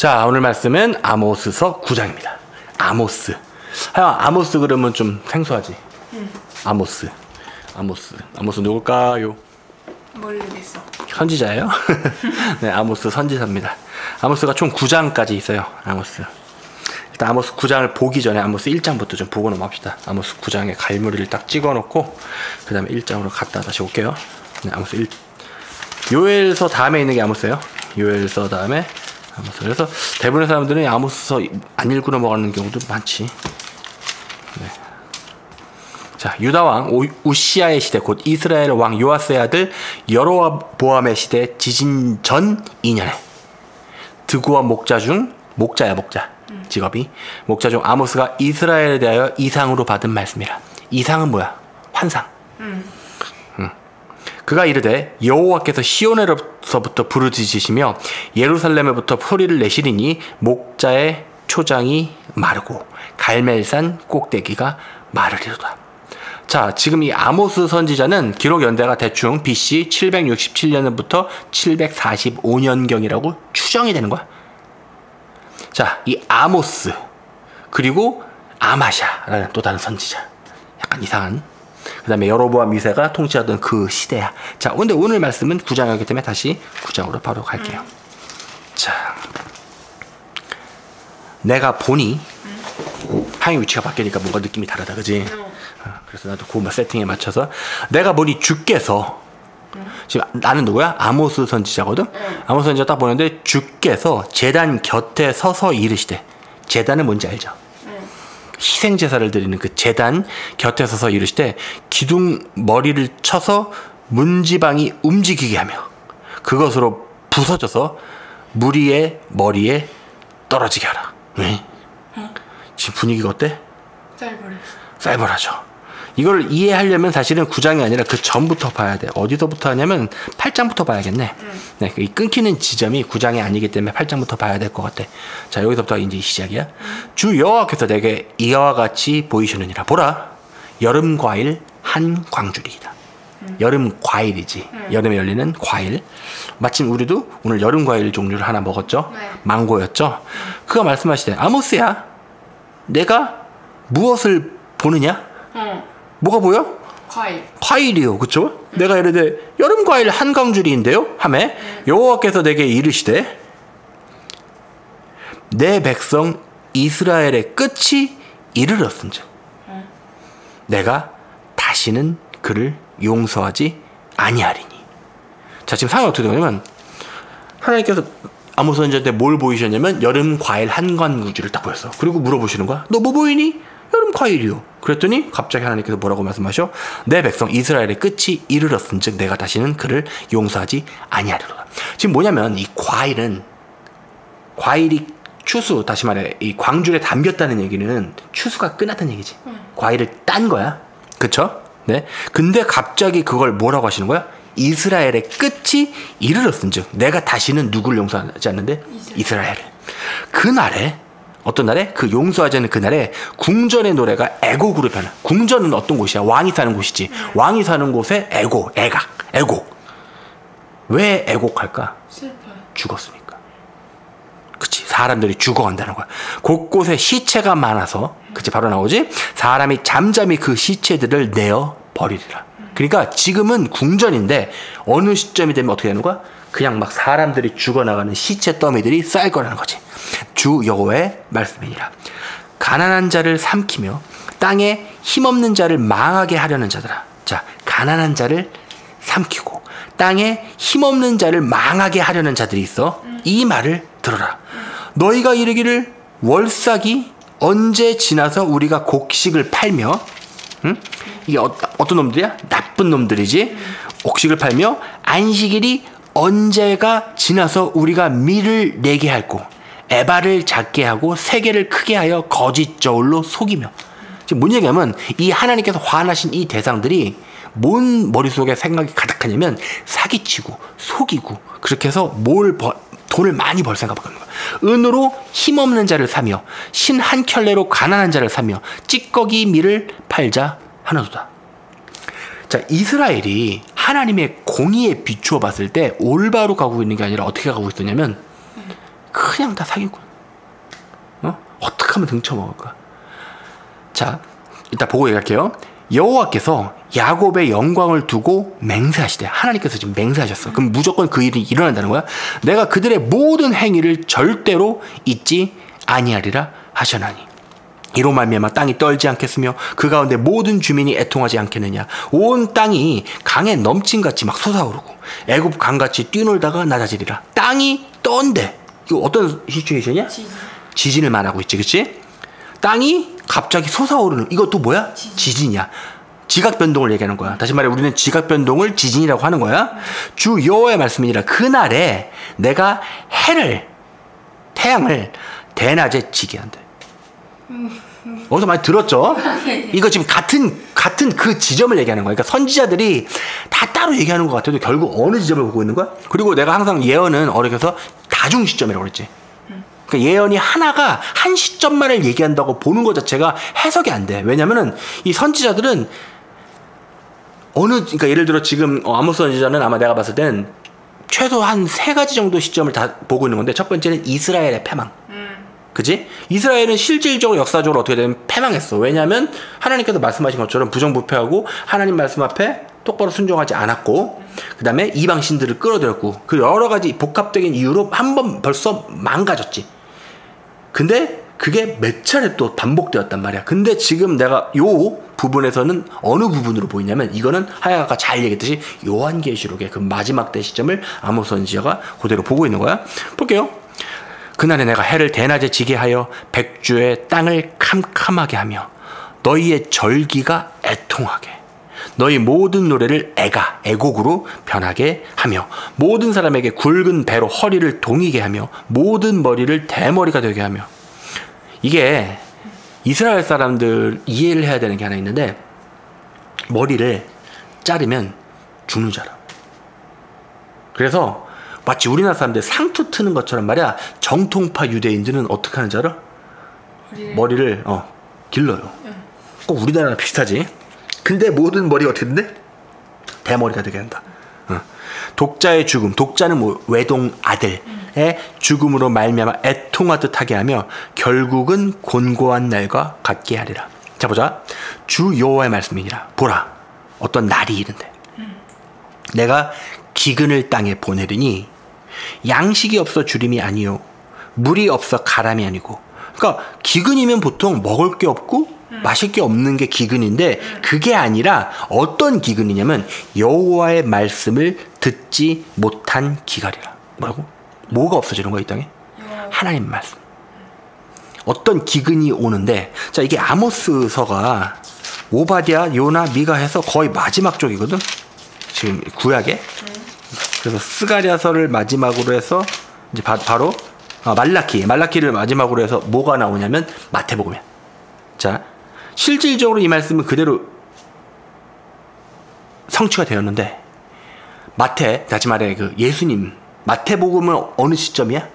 자, 오늘 말씀은 아모스서 9장입니다. 아모스. 아모스 그러면 좀 생소하지? 아모스 누굴까요? 모르겠어. 선지자예요? 네, 아모스 선지자입니다. 아모스가 총 9장까지 있어요. 아모스. 일단 아모스 9장을 보기 전에 아모스 1장부터 좀 보고 넘어갑시다. 아모스 9장에 갈무리를 딱 찍어놓고 그 다음에 1장으로 갔다 다시 올게요. 네, 아모스 1. 요엘서 다음에 있는 게 아모스예요. 요엘서 다음에 아모스. 그래서 대부분의 사람들은 아모스서 안 읽고 넘어가는 경우도 많지. 네. 자, 유다왕 우시아의 시대, 곧 이스라엘 왕 요아스의 아들 여로보암의 시대 지진 전 2년에 드구와 목자 중 목자야, 직업이 목자 중 아모스가 이스라엘에 대하여 이상으로 받은 말씀이라. 이상은 뭐야? 환상. 그가 이르되 여호와께서 시온에로서부터 부르짖으시며 예루살렘에부터 소리를 내시리니 목자의 초장이 마르고 갈멜산 꼭대기가 마르리로다. 자, 지금 이 아모스 선지자는 기록 연대가 대충 BC 767년부터 745년경이라고 추정이 되는 거야. 자, 이 아모스 그리고 아마샤라는 또 다른 선지자, 약간 이상한. 그 다음에 여로보암 2세가 통치하던 그 시대야. 자, 근데 오늘 말씀은 9장이기 때문에 다시 9장으로 바로 갈게요. 자, 내가 보니 항의 위치가 바뀌니까 뭔가 느낌이 다르다, 그지? 그래서 나도 그 세팅에 맞춰서 내가 보니 주께서 지금 나는 누구야? 아모스 선지자거든? 아모스 선지자 딱 보는데 주께서 제단 곁에 서서 이르시되, 제단은 뭔지 알죠? 희생 제사를 드리는 그 제단 곁에 서서 이르시되 기둥 머리를 쳐서 문지방이 움직이게 하며 그것으로 부서져서 무리의 머리에 떨어지게 하라. 네. 지금 분위기가 어때? 쌀벌하죠. 이걸 이해하려면 사실은 9장이 아니라 그 전부터 봐야 돼. 어디서부터 하냐면 8장부터 봐야겠네. 네, 이 끊기는 지점이 9장이 아니기 때문에 8장부터 봐야 될 것 같아. 자, 여기서부터 이제 시작이야. 주 여호와께서 내게 이와 같이 보이시느니라. 보라, 여름 과일 한 광주리이다. 여름 과일이지. 여름에 열리는 과일. 마침 우리도 오늘 여름 과일 종류를 하나 먹었죠. 네. 망고였죠. 그가 말씀하시되 아모스야, 내가 무엇을 보느냐? 뭐가 보여? 과일이요, 그쵸? 내가 이르되 여름 과일 한 광주리인데요 하매 여호와께서 내게 이르시되 내 백성 이스라엘의 끝이 이르렀은즉 내가 다시는 그를 용서하지 아니하리니. 자, 지금 상황이 어떻게 되냐면 하나님께서 아모스 선지자한테 뭘 보이셨냐면 여름 과일 한 광주리를 딱 보였어. 그리고 물어보시는 거야. 너 뭐 보이니? 여름 과일이요. 그랬더니 갑자기 하나님께서 뭐라고 말씀하셔? 내 백성 이스라엘의 끝이 이르렀은즉 내가 다시는 그를 용서하지 아니하리로다. 지금 뭐냐면 이 과일이 추수, 다시 말해 이 광줄에 담겼다는 얘기는 추수가 끝났다는 얘기지. 과일을 딴 거야, 그쵸? 네. 근데 갑자기 그걸 뭐라고 하시는 거야? 이스라엘의 끝이 이르렀은즉 내가 다시는 누구를 용서하지 않는데? 이스라엘을. 그날에 어떤 날에? 그 용서하지 않는 그날에 궁전의 노래가 애곡으로 변화. 궁전은 어떤 곳이야? 왕이 사는 곳이지. 왕이 사는 곳에 애곡. 왜 애곡할까? 죽었으니까. 그치. 사람들이 죽어간다는 거야. 곳곳에 시체가 많아서, 그치, 바로 나오지? 사람이 잠잠히 그 시체들을 내어 버리리라. 그러니까 지금은 궁전인데 어느 시점이 되면 어떻게 되는 거야? 그냥 막 사람들이 죽어나가는 시체 더미들이 쌓일 거라는 거지. 주 여호와의 말씀이니라. 가난한 자를 삼키며 땅에 힘없는 자를 망하게 하려는 자들아. 자, 가난한 자를 삼키고 땅에 힘없는 자를 망하게 하려는 자들이 있어. 이 말을 들어라. 너희가 이르기를 월삭이 언제 지나서 우리가 곡식을 팔며, 이게 어떤 놈들이야? 나쁜 놈들이지. 곡식을 팔며 안식일이 언제가 지나서 우리가 밀을 내게 할고 에바를 작게 하고 세계를 크게 하여 거짓 저울로 속이며. 지금 뭔 얘기냐면 이 하나님께서 화나신 이 대상들이 뭔 머릿속에 생각이 가득하냐면 사기치고 속이고 그렇게 해서 돈을 많이 벌 생각밖에 없는 거야. 은으로 힘없는 자를 사며 신 한 켤레로 가난한 자를 사며 찌꺼기 밀을 팔자 하나도다. 자, 이스라엘이 하나님의 공의에 비추어 봤을 때 올바로 가고 있는 게 아니라 어떻게 가고 있었냐면 그냥 다 사기꾼. 어떻게 하면 등쳐먹을까? 자, 이따 보고 얘기할게요. 여호와께서 야곱의 영광을 두고 맹세하시되, 하나님께서 지금 맹세하셨어. 그럼 무조건 그 일이 일어난다는 거야. 내가 그들의 모든 행위를 절대로 잊지 아니하리라 하셨나니 이로 말미암아 땅이 떨지 않겠으며 그 가운데 모든 주민이 애통하지 않겠느냐. 온 땅이 강에 넘침같이 막 솟아오르고 애굽 강같이 뛰놀다가 낮아지리라. 땅이 떤데, 이거 어떤 시츄에이션이야? 지진을 말하고 있지, 그치? 땅이 갑자기 솟아오르는, 이것도 뭐야? 지진이야. 지각 변동을 얘기하는 거야. 다시 말해 우리는 지각 변동을 지진이라고 하는 거야. 주 여호와의 말씀이니라. 그날에 내가 태양을 대낮에 지게 한대. 어디서 많이 들었죠? 이거 지금 같은 그 지점을 얘기하는 거야. 그러니까 선지자들이 다 따로 얘기하는 것 같아도 결국 어느 지점을 보고 있는 거야? 그리고 내가 항상 예언은 어렵게서 다중 시점이라고 그랬지. 그러니까 예언이 하나가 한 시점만을 얘기한다고 보는 것 자체가 해석이 안 돼. 왜냐면은 이 선지자들은 그러니까 예를 들어 지금 아모스 선지자는 아마 내가 봤을 땐 최소 한 3가지 정도 시점을 다 보고 있는 건데, 첫 번째는 이스라엘의 패망. 그지? 이스라엘은 실질적으로 역사적으로 어떻게 되면 패망했어. 왜냐하면 하나님께서 말씀하신 것처럼 부정부패하고 하나님 말씀 앞에 똑바로 순종하지 않았고, 그 다음에 이방 신들을 끌어들였고, 그 여러 가지 복합적인 이유로 한 번 벌써 망가졌지. 근데 그게 몇 차례 또 반복되었단 말이야. 근데 지금 내가 요 부분에서는 어느 부분으로 보이냐면, 이거는 하야가 잘 얘기했듯이 요한계시록의 그 마지막 때 시점을 아모스 선지자가 그대로 보고 있는 거야. 볼게요. 그날에 내가 해를 대낮에 지게 하여 백주의 땅을 캄캄하게 하며 너희의 절기가 애통하게, 너희 모든 노래를 애곡으로 변하게 하며 모든 사람에게 굵은 배로 허리를 동이게 하며 모든 머리를 대머리가 되게 하며. 이게 이스라엘 사람들 이해를 해야 되는 게 하나 있는데, 머리를 자르면 죽는 줄 알아. 그래서 마치 우리나라 사람들 상투 트는 것처럼 말이야, 정통파 유대인들은 어떻게 하는지 알아? 머리를 길러요. 꼭 우리나라랑 비슷하지. 근데 모든 머리가 어떻게 된대? 대머리가 되게 한다. 독자의 죽음, 독자는 뭐 외동 아들의 죽음으로 말미암아 애통하듯 하게 하며 결국은 곤고한 날과 같게 하리라. 자, 보자. 주 여호와의 말씀이니라. 보라, 어떤 날이 이른대. 내가 기근을 땅에 보내리니 양식이 없어 주림이 아니요 물이 없어 가람이 아니고. 그러니까 기근이면 보통 먹을 게 없고 마실 게 없는 게 기근인데, 그게 아니라 어떤 기근이냐면 여호와의 말씀을 듣지 못한 기갈이라. 뭐라고? 뭐가 없어지는 거야 이 땅에? 하나님 말씀. 어떤 기근이 오는데, 자, 이게 아모스서가 오바댜, 요나, 미가 해서 거의 마지막 쪽이거든 지금 구약에. 그래서 스가랴서를 마지막으로 해서 이제 바로 말라키를 마지막으로 해서 뭐가 나오냐면 마태복음이야. 자, 실질적으로 이 말씀은 그대로 성취가 되었는데, 다시 말해 그 예수님, 마태복음은 어느 시점이야?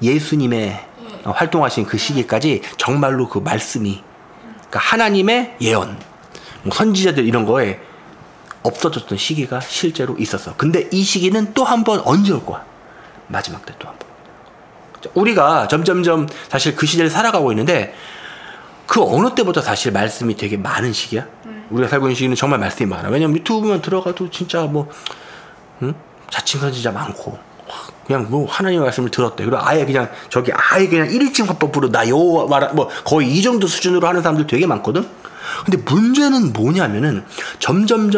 예수님의 활동하신 그 시기까지 정말로 그 말씀이, 그러니까 하나님의 예언, 선지자들 이런 거에 없어졌던 시기가 실제로 있었어. 근데 이 시기는 또 한 번 언제 올 거야? 마지막 때 또 한 번. 우리가 점점점 사실 그 시대를 살아가고 있는데, 그 어느 때보다 사실 말씀이 되게 많은 시기야. 우리가 살고 있는 시기는 정말 말씀이 많아. 왜냐면 유튜브만 들어가도 진짜 자칭 선지자 많고, 그냥 뭐 하나님의 말씀을 들었대. 그리고 아예 그냥 1일칭 화법으로 나 여호와 말 거의 이 정도 수준으로 하는 사람들 되게 많거든. 근데 문제는 뭐냐면은 점점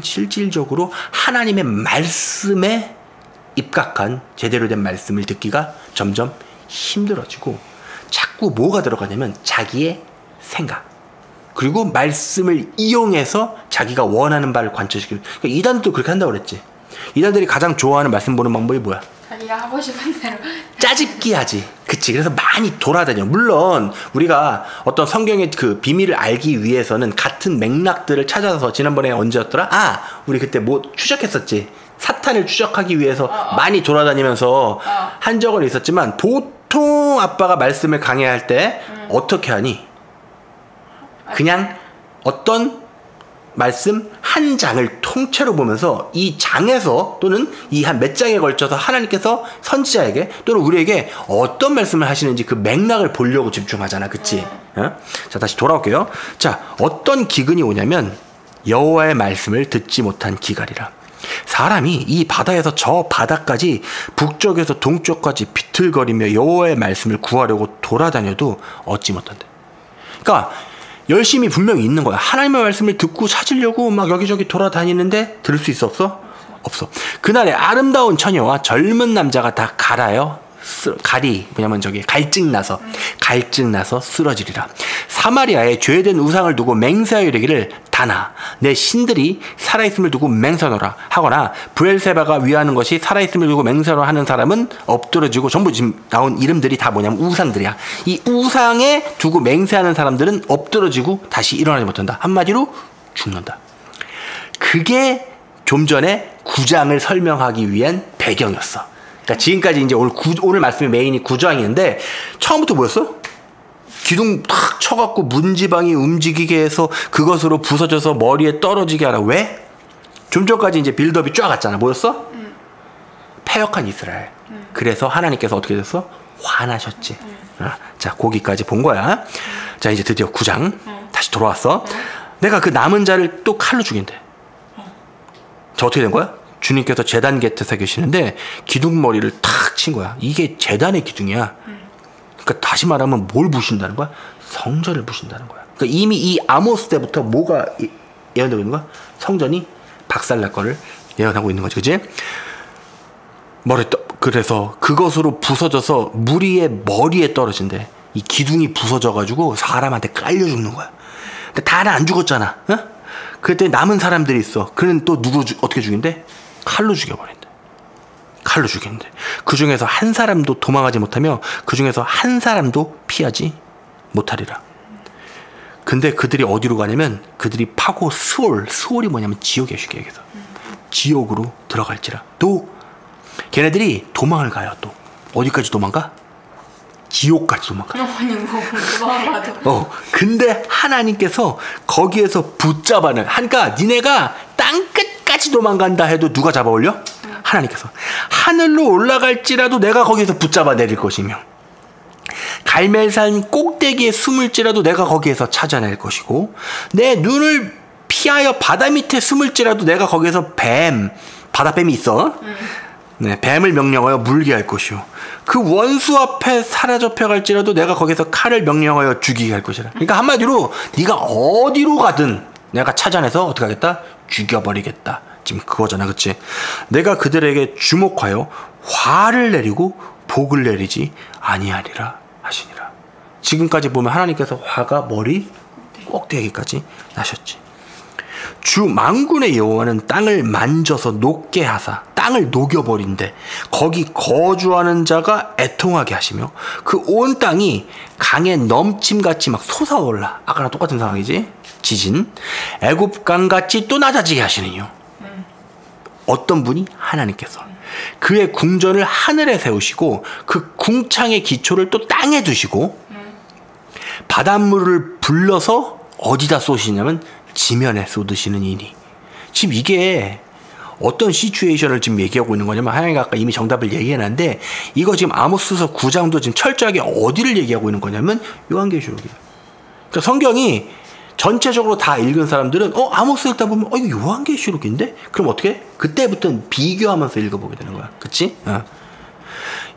실질적으로 하나님의 말씀에 입각한 제대로 된 말씀을 듣기가 점점 힘들어지고, 자꾸 뭐가 들어가냐면 자기의 생각, 그리고 말씀을 이용해서 자기가 원하는 바를 관철시키는. 그러니까 이단도 그렇게 한다고 그랬지. 이단들이 가장 좋아하는 말씀 보는 방법이 뭐야? 자기가 하고 싶은 대로 짜집기 하지. 그치. 그래서 많이 돌아다녀. 물론 우리가 어떤 성경의 그 비밀을 알기 위해서는 같은 맥락들을 찾아서, 지난번에 언제였더라? 우리 그때 뭐 추적했었지. 사탄을 추적하기 위해서 많이 돌아다니면서 한 적은 있었지만, 보통 아빠가 말씀을 강해할 때 어떻게 하니? 그냥 어떤 말씀 한 장을 통째로 보면서 이 장에서 또는 이 한 몇 장에 걸쳐서 하나님께서 선지자에게 또는 우리에게 어떤 말씀을 하시는지 그 맥락을 보려고 집중하잖아. 그치? 어? 자, 다시 돌아올게요. 자, 어떤 기근이 오냐면 여호와의 말씀을 듣지 못한 기갈이라. 사람이 이 바다에서 저 바다까지 북쪽에서 동쪽까지 비틀거리며 여호와의 말씀을 구하려고 돌아다녀도 얻지 못한대. 그러니까 열심히 분명히 있는 거야. 하나님의 말씀을 듣고 찾으려고 막 여기저기 돌아다니는데 들을 수 있었어? 없어. 그날에 아름다운 처녀와 젊은 남자가 다 뭐냐면 저기 갈증나서 쓰러지리라. 사마리아에 죄된 우상을 두고 맹세하여 이르기를 다나 내 신들이 살아있음을 두고 맹세하노라 하거나 브엘세바가 위하는 것이 살아있음을 두고 맹세하노라 하는 사람은 엎드러지고, 전부 지금 나온 이름들이 다 뭐냐면 우상들이야. 이 우상에 두고 맹세하는 사람들은 엎드러지고 다시 일어나지 못한다. 한마디로 죽는다. 그게 좀 전에 9장을 설명하기 위한 배경이었어. 그러니까 지금까지 이제 오늘 말씀의 메인이 9장인데 처음부터 뭐였어? 기둥 탁 쳐갖고 문지방이 움직이게 해서 그것으로 부서져서 머리에 떨어지게 하라. 왜? 좀 전까지 이제 빌드업이 쫙 갔잖아. 뭐였어? 패역한 이스라엘. 그래서 하나님께서 어떻게 됐어? 화나셨지. 자, 거기까지 본 거야. 자, 이제 드디어 9장 다시 돌아왔어. 내가 그 남은 자를 또 칼로 죽인대. 자, 어떻게 된 거야? 주님께서 제단 곁에 계시는데 기둥머리를 탁 친 거야. 이게 제단의 기둥이야. 그러니까 다시 말하면 뭘 부신다는 거야? 성전을 부신다는 거야. 그러니까 이미 이 아모스 때부터 뭐가 예언되고 있는 거야? 성전이 박살날 거를 예언하고 있는 거지. 그치? 그래서 그것으로 부서져서 무리의 머리에 떨어진대. 이 기둥이 부서져가지고 사람한테 깔려 죽는 거야. 근데 다는 안 죽었잖아. 어? 그때 남은 사람들이 있어. 그는 또 어떻게 죽인대? 칼로 죽여버린대. 칼로 죽였는데 그 중에서 한 사람도 도망하지 못하며 그 중에서 한 사람도 피하지 못하리라. 근데 그들이 어디로 가냐면 그들이 파고 스올이 뭐냐면 지옥의 휴게에서 지옥으로 들어갈지라. 또 걔네들이 도망을 가요. 또 어디까지 도망가? 지옥까지 도망가. 근데 하나님께서 거기에서 붙잡아내. 그러니까 니네가 땅 끝까지 도망간다 해도 누가 잡아올려? 하나님께서. 하늘로 올라갈지라도 내가 거기에서 붙잡아 내릴 것이며 갈멜산 꼭대기에 숨을지라도 내가 거기에서 찾아낼 것이고 내 눈을 피하여 바다 밑에 숨을지라도 내가 거기에서 바다뱀이 있어. 네, 뱀을 명령하여 물게 할 것이요 그 원수 앞에 사라져 갈지라도 내가 거기서 칼을 명령하여 죽이게 할 것이라. 그러니까 한마디로 네가 어디로 가든 내가 찾아내서 어떻게 하겠다? 죽여버리겠다. 지금 그거잖아. 그치? 내가 그들에게 주목하여 화를 내리고 복을 내리지 아니하리라 하시니라. 지금까지 보면 하나님께서 화가 머리 꼭대기까지 나셨지. 주 만군의 여호와는 땅을 만져서 녹게 하사 땅을 녹여버린대. 거기 거주하는 자가 애통하게 하시며 그 온 땅이 강에 넘침같이 막 솟아올라. 아까랑 똑같은 상황이지. 지진. 애굽강같이 또 낮아지게 하시느니요. 어떤 분이? 하나님께서. 그의 궁전을 하늘에 세우시고 그 궁창의 기초를 또 땅에 두시고 바닷물을 불러서 어디다 쏘시냐면 지면에 쏟으시는 이니. 지금 이게 어떤 시츄에이션을 지금 얘기하고 있는 거냐면 하나님이 아까 이미 정답을 얘기해놨는데 이거 지금 아모스서 9장도 지금 철저하게 어디를 얘기하고 있는 거냐면 요한계시록이에요. 그러니까 성경이 전체적으로 다 읽은 사람들은 아모스 읽다 보면 이거 요한계시록인데? 그럼 어떻게 해? 그때부터는 비교하면서 읽어보게 되는 거야. 그치?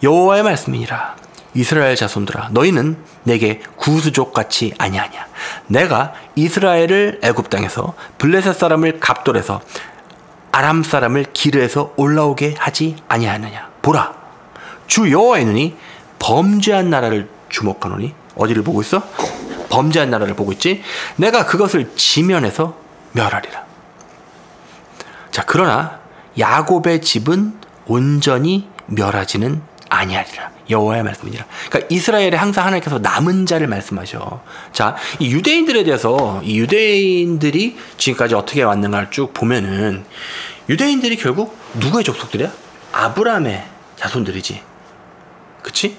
여호와의 말씀이니라. 이스라엘 자손들아 너희는 내게 구수족같이 아니하냐. 내가 이스라엘을 애굽 땅에서 블레셋 사람을 갑돌에서 아람 사람을 기르에서 올라오게 하지 아니하느냐. 보라 주 여호와의 눈이 범죄한 나라를 주목하노니. 어디를 보고 있어? 범죄한 나라를 보고 있지. 내가 그것을 지면에서 멸하리라. 자, 그러나 야곱의 집은 온전히 멸하지는 아니하리라. 여호와의 말씀이니라. 그러니까 이스라엘에 항상 하나님께서 남은 자를 말씀하셔. 자, 이 유대인들에 대해서 이 유대인들이 지금까지 어떻게 왔는가를 쭉 보면은 유대인들이 결국 누구의 족속들이야? 아브라함의 자손들이지. 그치?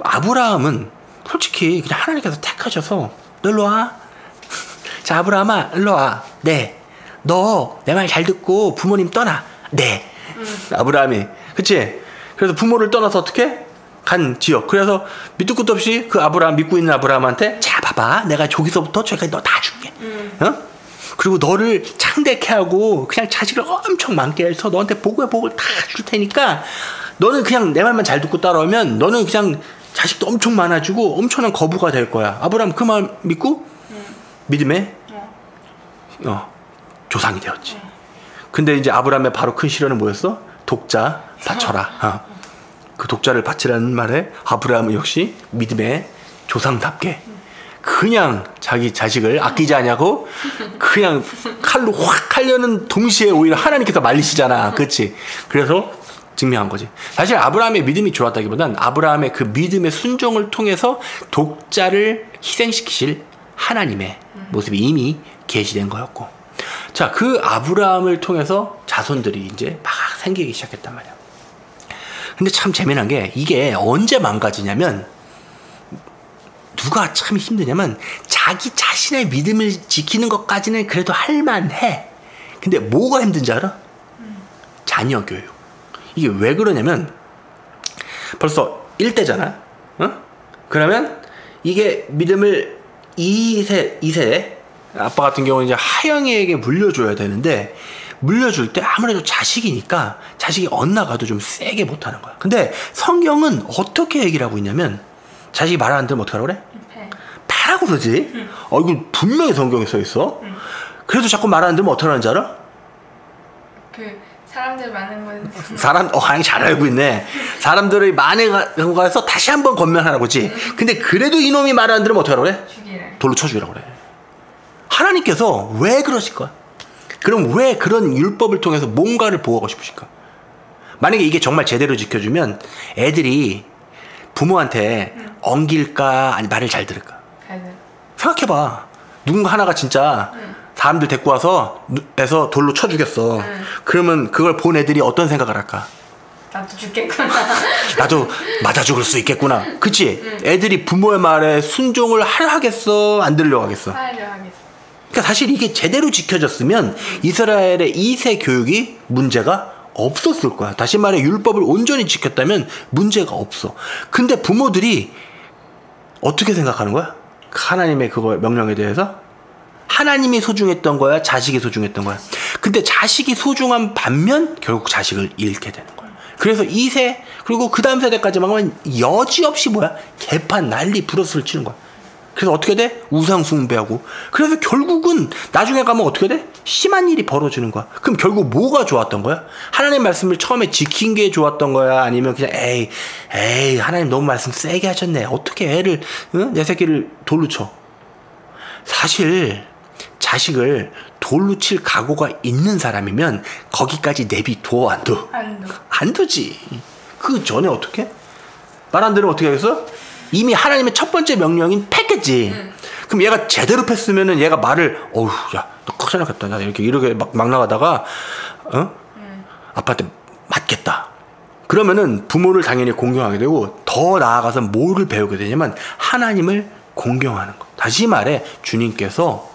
아브라함은 솔직히 그냥 하나님께서 택하셔서 너 일로 와. 자, 아브라함아 일로 와. 네. 너 내 말 잘 듣고 부모님 떠나. 네. 아브라함이. 그치? 그래서 부모를 떠나서 어떻게? 간 지역. 그래서 밑도 끝도 없이 그 아브라함, 믿고 있는 아브라함한테 자, 봐봐. 내가 저기서부터 저기까지 너 다 줄게. 어? 그리고 너를 창대케 하고 그냥 자식을 엄청 많게 해서 너한테 복을 다 줄 테니까 너는 그냥 내 말만 잘 듣고 따라오면 너는 그냥 자식도 엄청 많아지고 엄청난 거부가 될 거야. 아브라함 그 말 믿고 믿음의 조상이 되었지. 근데 이제 아브라함의 바로 큰 시련은 뭐였어? 독자 바쳐라. 그 독자를 바치라는 말에 아브라함은 역시 믿음의 조상답게 그냥 자기 자식을 아끼지 않냐고 그냥 칼로 확 하려는 동시에 오히려 하나님께서 말리시잖아. 그렇지? 그래서 증명한 거지. 사실 아브라함의 믿음이 좋았다기보단 아브라함의 그 믿음의 순종을 통해서 독자를 희생시키실 하나님의 모습이 이미 계시된 거였고, 자, 그 아브라함을 통해서 자손들이 이제 막 생기기 시작했단 말이야. 근데 참 재미난 게 이게 언제 망가지냐면, 누가 참 힘드냐면 자기 자신의 믿음을 지키는 것까지는 그래도 할만해. 근데 뭐가 힘든지 알아? 자녀 교육. 이게 왜 그러냐면 벌써 1대잖아. 어? 그러면 이게 믿음을 2세 아빠 같은 경우는 이제 하영이에게 물려줘야 되는데, 물려줄 때 아무래도 자식이니까 자식이 엇나가도 좀 세게 못하는 거야. 근데 성경은 어떻게 얘기를 하고 있냐면, 자식이 말 안 들으면 어떡하라고 그래? 패라고 그러지. 이거 분명히 성경에 써 있어. 그래도 자꾸 말 안 들으면 어떡하는지 알아? 사람들 많은 건 하영이 잘 알고 있네. 사람들이 많은 가서 다시 한번 건면하라고지. 근데 그래도 이놈이 말 안 들으면 어떡하라고 그래? 죽이래. 돌로 쳐 죽이라고 그래. 하나님께서 왜 그러실 거야? 그럼 왜 그런 율법을 통해서 뭔가를 보호하고 싶으실까? 만약에 이게 정말 제대로 지켜주면 애들이 부모한테 엉길까 아니 말을 잘 들을까? 생각해봐. 누군가 하나가 진짜 사람들 데리고 와서 해서 돌로 쳐 죽였어. 그러면 그걸 본 애들이 어떤 생각을 할까? 나도 죽겠구나. 나도 맞아 죽을 수 있겠구나. 그치? 애들이 부모의 말에 순종을 하겠어? 안 들으려고 하겠어? 하려고 하겠어. 그러니까 사실 이게 제대로 지켜졌으면 이스라엘의 2세 교육이 문제가 없었을 거야. 다시 말해 율법을 온전히 지켰다면 문제가 없어. 근데 부모들이 어떻게 생각하는 거야? 하나님의 그거 명령에 대해서? 하나님이 소중했던 거야? 자식이 소중했던 거야? 근데 자식이 소중한 반면 결국 자식을 잃게 되는 거야. 그래서 2세 그리고 그 다음 세대까지만 가면 여지없이 뭐야? 개판 난리 부러스를 치는 거야. 그래서 어떻게 돼? 우상 숭배하고. 그래서 결국은 나중에 가면 어떻게 돼? 심한 일이 벌어지는 거야. 그럼 결국 뭐가 좋았던 거야? 하나님 말씀을 처음에 지킨 게 좋았던 거야? 아니면 그냥 에이 하나님 너무 말씀 세게 하셨네. 어떻게 애를 내 새끼를 돌로 쳐? 사실 자식을 돌로 칠 각오가 있는 사람이면 거기까지 내비둬 안 둬? 안 두지. 그 전에 어떻게? 말 안 들으면 어떻게 하겠어? 이미 하나님의 첫 번째 명령인 패겠지. 그럼 얘가 제대로 팼으면은 얘가 말을 야 너 큰일 나겠다. 나 이렇게 막 나가다가 아빠한테 맞겠다. 그러면은 부모를 당연히 공경하게 되고 더 나아가서 뭐를 배우게 되냐면 하나님을 공경하는 거. 다시 말해 주님께서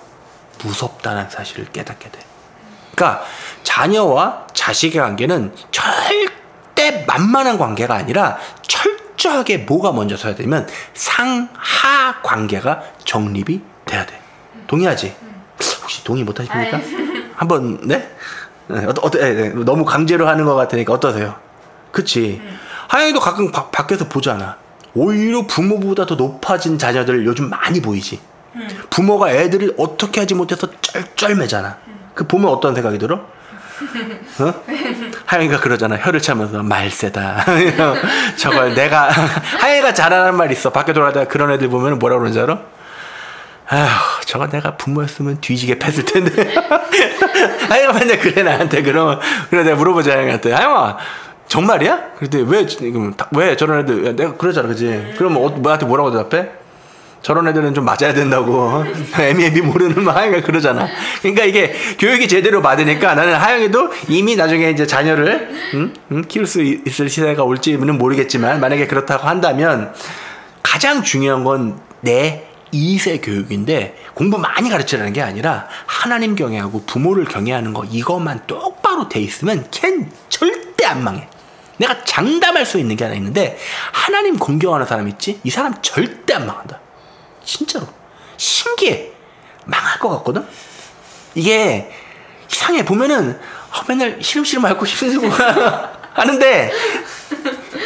무섭다는 사실을 깨닫게 돼. 그러니까 자녀와 자식의 관계는 절대 만만한 관계가 아니라 철저하게 뭐가 먼저 서야 되면 상하 관계가 정립이 돼야 돼. 동의하지? 혹시 동의 못 하십니까? 한번 네? 너무 강제로 하는 것 같으니까 어떠세요? 그치? 하영이도 가끔 밖에서 보잖아. 오히려 부모보다 더 높아진 자녀들 요즘 많이 보이지. 부모가 애들을 어떻게 하지 못해서 쩔쩔매잖아. 그 보면 어떤 생각이 들어? 어? 하영이가 그러잖아. 혀를 차면서 말세다. 저걸 내가 하영이가 잘하는 말 있어. 밖에 돌아다가 그런 애들 보면 뭐라 그러는지 알아? 아휴, 저거 내가 부모였으면 뒤지게 팼을 텐데. 하영이가 맨날 그래 나한테. 그래 내가 물어보자 하영이한테. 하영아 정말이야? 그때 왜 저런 애들 내가 그러잖아, 그지? 그러면 뭐한테 뭐라고 대답해? 저런 애들은 좀 맞아야 된다고. 애미애미 모르는 하영이가 그러잖아. 그러니까 이게 교육이 제대로 받으니까 나는 하영이도 이미 나중에 이제 자녀를 키울 수 있을 시대가 올지는 모르겠지만 만약에 그렇다고 한다면 가장 중요한 건 내 2세 교육인데 공부 많이 가르치라는 게 아니라 하나님 경외하고 부모를 경외하는 거 이것만 똑바로 돼 있으면 걘 절대 안 망해. 내가 장담할 수 있는 게 하나 있는데 하나님 공경하는 사람 있지? 이 사람 절대 안 망한다. 진짜로. 신기해. 망할 것 같거든? 이게 이상해. 보면은 맨날 시름시름 앓고 시름시름 하는데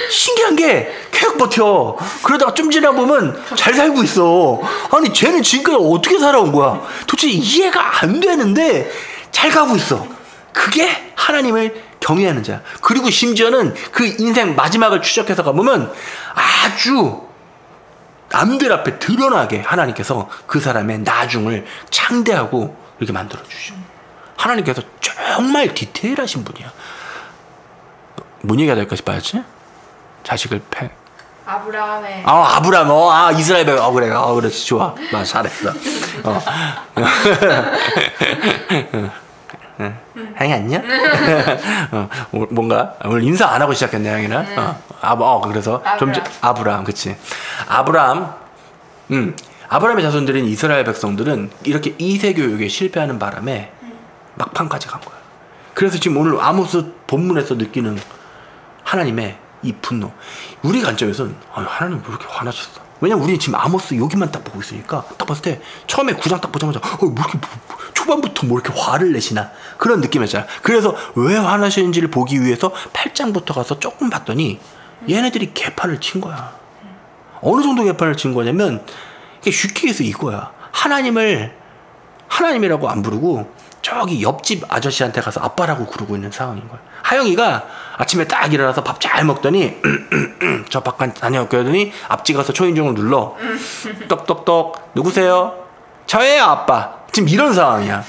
신기한 게 계속 버텨. 그러다가 좀 지나 보면 잘 살고 있어. 아니 쟤는 지금까지 어떻게 살아온 거야? 도대체 이해가 안 되는데 잘 가고 있어. 그게 하나님을 경외하는 자야. 그리고 심지어는 그 인생 마지막을 추적해서 가보면 아주 남들 앞에 드러나게 하나님께서 그 사람의 나중을 창대하고 이렇게 만들어주셔. 하나님께서 정말 디테일하신 분이야. 뭔 얘기가 될까 싶어야지? 자식을 패. 아브라함의. 아브라함. 이스라엘 백. 그래. 그렇지. 좋아. 나 잘했어. 향이 안녕? 뭔가 오늘 인사 안 하고 시작했네, 향이는. 그래서 아브라함, 그치. 아브라함의 자손들인 이스라엘 백성들은 이렇게 2세 교육에 실패하는 바람에 막판까지 간 거야. 그래서 지금 오늘 아모스 본문에서 느끼는 하나님의 이 분노. 우리 관점에서는 하나님 왜 이렇게 화나셨어? 왜냐면 우리는 지금 아모스 여기만 딱 보고 있으니까 딱 봤을 때 처음에 9장 딱 보자마자 뭐 이렇게 초반부터 뭐 이렇게 화를 내시나 그런 느낌이었잖아. 그래서 왜 화나시는지를 보기 위해서 8장부터 가서 조금 봤더니 얘네들이 개판을 친 거야. 어느 정도 개판을 친 거냐면 이게 쉽게 해서 이거야. 하나님이라고 안 부르고 저기 옆집 아저씨한테 가서 아빠라고 그러고 있는 상황인 거야. 하영이가 아침에 딱 일어나서 밥 잘 먹더니 저 바깥 다녀왔더니 앞집 가서 초인종을 눌러. 똑똑똑 누구세요? 저예요 아빠. 지금 이런 상황이야.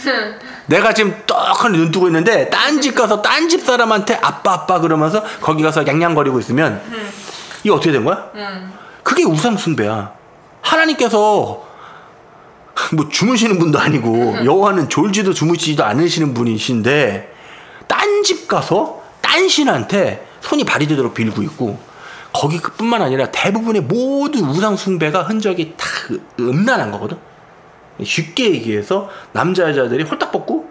내가 지금 떡하니 눈 뜨고 있는데 딴 집 가서 딴 집 사람한테 아빠 그러면서 거기 가서 냥냥거리고 있으면 이게 어떻게 된 거야? 그게 우상 숭배야. 하나님께서 뭐 주무시는 분도 아니고 여호와는 졸지도 주무시지도 않으시는 분이신데 딴 집 가서 딴 신한테 손이 발이 되도록 빌고 있고 거기뿐만 아니라 대부분의 모든 우상 숭배가 흔적이 다 음란한 거거든. 쉽게 얘기해서 남자 여자들이 홀딱 벗고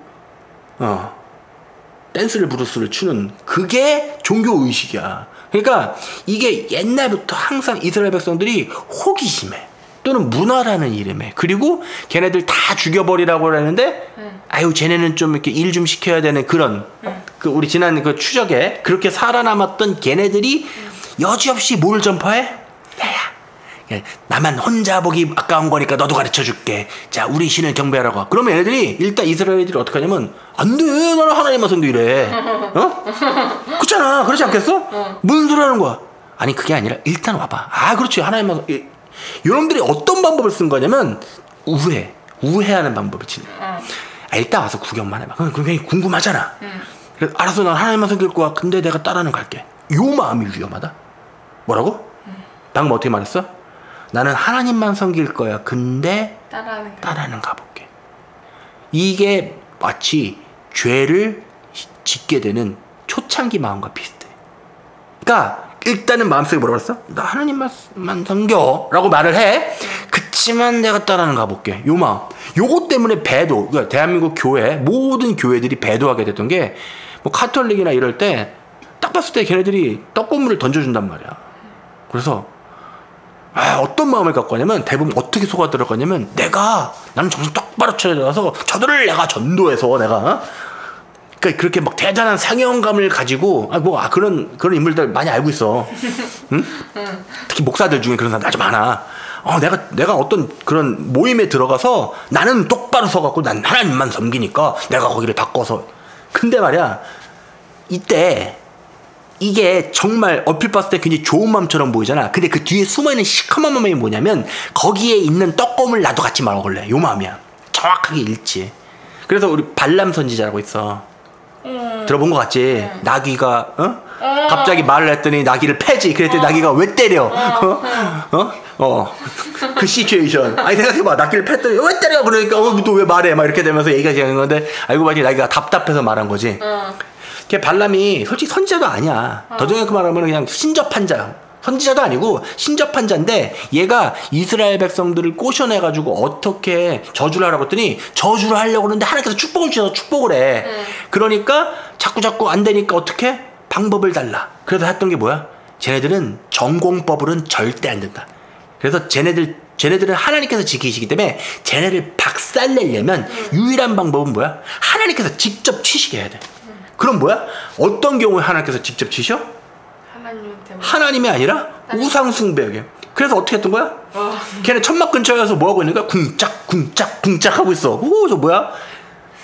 댄스를 브루스를 추는 그게 종교 의식이야. 그러니까 이게 옛날부터 항상 이스라엘 백성들이 호기심에 또는 문화라는 이름에 그리고 걔네들 다 죽여버리라고 하는데 아유 쟤네는 좀 이렇게 일 좀 시켜야 되는 그런 그 우리 지난 그 추적에 그렇게 살아남았던 걔네들이 여지없이 뭘 전파해? 야야 나만 혼자 보기 아까운 거니까 너도 가르쳐줄게. 자 우리 신을 경배하라고. 그러면 얘네들이 일단 이스라엘 애들이 어떻게 하냐면 안돼 나는 하나님만 섬기래. 그렇잖아. 그렇지 않겠어? 무슨 소리 하는 거야? 아니 그게 아니라 일단 와봐. 그렇지 하나님만 여러분들이 어떤 방법을 쓴 거냐면 우회하는 방법을 치는 거야. 일단 와서 구경만 해봐. 그럼 굉장히 궁금하잖아. 그래서 알았어 난 하나님만 섬길 거야. 근데 내가 따라는 갈게. 요 마음이 위험하다. 뭐라고? 방금 어떻게 말했어? 나는 하나님만 섬길 거야. 근데 따라는 가볼게. 이게 마치 죄를 짓게 되는 초창기 마음과 비슷해. 그러니까 일단은 마음속에 뭐라고 했어? 나 하나님만 섬겨 라고 말을 해. 그치만 내가 따라는 가볼게. 요 마음. 요거 때문에 배도, 그러니까 대한민국 교회 모든 교회들이 배도하게 됐던 게 뭐 카톨릭이나 이럴 때 딱 봤을 때 걔네들이 떡고물을 던져준단 말이야. 그래서 어떤 마음을 갖고 하냐면 대부분 어떻게 속아 들어가냐면 나는 정신 똑바로 차려서 저들을 내가 전도해서 내가 그러니까 그렇게 막 대단한 상영감을 가지고 그런 인물들 많이 알고 있어. 응? 특히 목사들 중에 그런 사람들 아주 많아. 내가 어떤 그런 모임에 들어가서 나는 똑바로 서갖고 난 하나님만 섬기니까 내가 거기를 바꿔서. 근데 말이야 이때 이게 정말 얼핏 봤을 때 굉장히 좋은 마음처럼 보이잖아. 근데 그 뒤에 숨어있는 시커먼 마음이 뭐냐면 거기에 있는 떡곰을 나도 같이 먹을래. 요 마음이야. 정확하게 일치해. 그래서 우리 발람 선지자라고 있어. 들어본 거 같지? 나귀가 갑자기 말을 했더니 나귀를 패지. 그랬더니 나귀가 왜 때려? 그 시츄에이션. 아니 생각해봐. 나귀를 팼더니 왜 때려? 그러니까 또 왜 말해? 막 이렇게 되면서 얘기가 되는 건데 알고 보니 나귀가 답답해서 말한 거지. 걔 발람이 솔직히 선지자도 아니야. 더정하게 말하면 그냥 신접한 자. 선지자도 아니고 신접한 자인데 얘가 이스라엘 백성들을 꼬셔내가지고 어떻게 저주를 하라고 했더니 저주를 하려고 그러는데 하나님께서 축복을 주셔서 축복을 해. 그러니까 자꾸 안 되니까 어떻게? 방법을 달라. 그래서 했던 게 뭐야? 쟤네들은 전공법으로는 절대 안 된다. 그래서 쟤네들은 하나님께서 지키시기 때문에 쟤네를 박살내려면 유일한 방법은 뭐야? 하나님께서 직접 치시게 해야 돼. 그럼 뭐야? 어떤 경우에 하나님께서 직접 치셔? 하나님이 아니라 우상숭배하게. 그래서 어떻게 했던 거야? 걔네 천막 근처에 가서 뭐하고 있는 거야? 궁짝 하고 있어. 오, 저 뭐야?